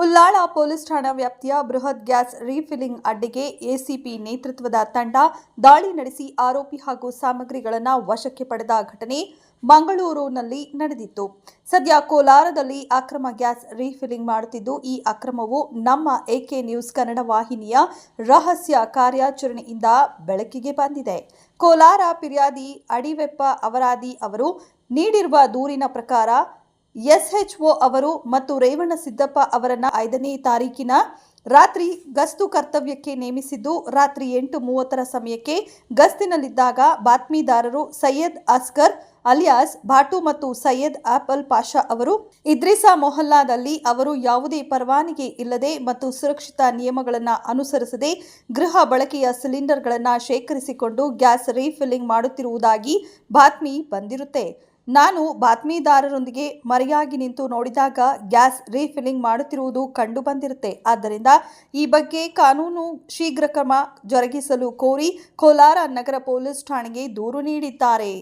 Ullal police ಠಾಣಾ ವ್ಯಾಪ್ತಿಯ ಬೃಹತ್ ಗ್ಯಾಸ್ ರೀಫಿಲ್ಲಿಂಗ್ ಅಡ್ಡೆಗೆ ಎಸಿಪಿ ನೇತೃತ್ವದ ತಂಡ ದಾಳಿ ನಡೆಸಿ ಆರೋಪಿ ಹಾಗೂ ಸಾಮಗ್ರಿಗಳನ್ನು ವಶಕ್ಕೆ ಪಡೆದ ಘಟನೆ ಮಂಗಳೂರಿನಲ್ಲಿ ನಡೆದಿತ್ತು. ಸದ್ಯ ಕೋಲಾರದಲ್ಲಿ ಅಕ್ರಮ ಗ್ಯಾಸ್ ರೀಫಿಲ್ಲಿಂಗ್ ಮಾಡುತ್ತಿದ್ದು, ಈ ಅಕ್ರಮವು ನಮ್ಮ ಎಕೆ ನ್ಯೂಸ್ ಕನ್ನಡ ವಾಹಿನಿಯ ರಹಸ್ಯ ಕಾರ್ಯಾಚರಣೆಯಿಂದ ಬೆಳಕಿಗೆ ಬಂದಿದೆ. ಕೋಲಾರ ಫಿರ್ಯಾದಿ ಅಡಿವೆಪ್ಪ ಅವರಾದಿ ಅವರು ನೀಡಿರುವ ದೂರಿನ ಪ್ರಕಾರ ಎಸ್ಎಚ್ಒ ಅವರು ಮತ್ತು ರೇವಣಸಿದ್ದಪ್ಪ ಅವರನ್ನ 5ನೇ ತಾರೀಕಿನ ರಾತ್ರಿ ಗಸ್ತು ಕರ್ತವ್ಯಕ್ಕೆ ನೇಮಿಸಿದ್ದು, ರಾತ್ರಿ 8:30 ಸಮಯಕ್ಕೆ ಗಸ್ತಿನಲ್ಲಿದ್ದಾಗ ಬಾತ್ಮೀದಾರರು ಸೈಯದ್ ಅಸ್ಗರ್ ಅಲಿಯಾಸ್ ಭಾಟು ಮತ್ತು ಸೈಯದ್ ಆಪಲ್ ಪಾಷಾ ಅವರು ಇದ್ರಿಸಾ ಮೊಹಲ್ಲಾದಲ್ಲಿ ಅವರು ಯಾವುದೇ ಪರವಾನಗಿ ಇಲ್ಲದೆ ಮತ್ತು ಸುರಕ್ಷತಾ ನಿಯಮಗಳನ್ನು ಅನುಸರಿಸದೆ ಗೃಹ ಬಳಕೆಯ ಸಿಲಿಂಡರ್ಗಳನ್ನು ಶೇಖರಿಸಿಕೊಂಡು ಗ್ಯಾಸ್ ರೀಫಿಲ್ಲಿಂಗ್ ಮಾಡುತ್ತಿರುವುದಾಗಿ ಬಾತ್ಮಿ ಬಂದಿರುತ್ತೆ. ನಾನು ಬಾತ್ಮೀದಾರರೊಂದಿಗೆ ಮರೆಯಾಗಿ ನಿಂತು ನೋಡಿದಾಗ ಗ್ಯಾಸ್ ರೀಫಿಲ್ಲಿಂಗ್ ಮಾಡುತ್ತಿರುವುದು ಕಂಡು ಬಂದಿರುತ್ತೆ. ಆದ್ದರಿಂದ ಈ ಬಗ್ಗೆ ಕಾನೂನು ಶೀಘ್ರ ಕ್ರಮ ಜರುಗಿಸಲು ಕೋರಿ ಕೋಲಾರ ನಗರ ಪೊಲೀಸ್ ಠಾಣೆಗೆ ದೂರು ನೀಡಿದ್ದಾರೆ.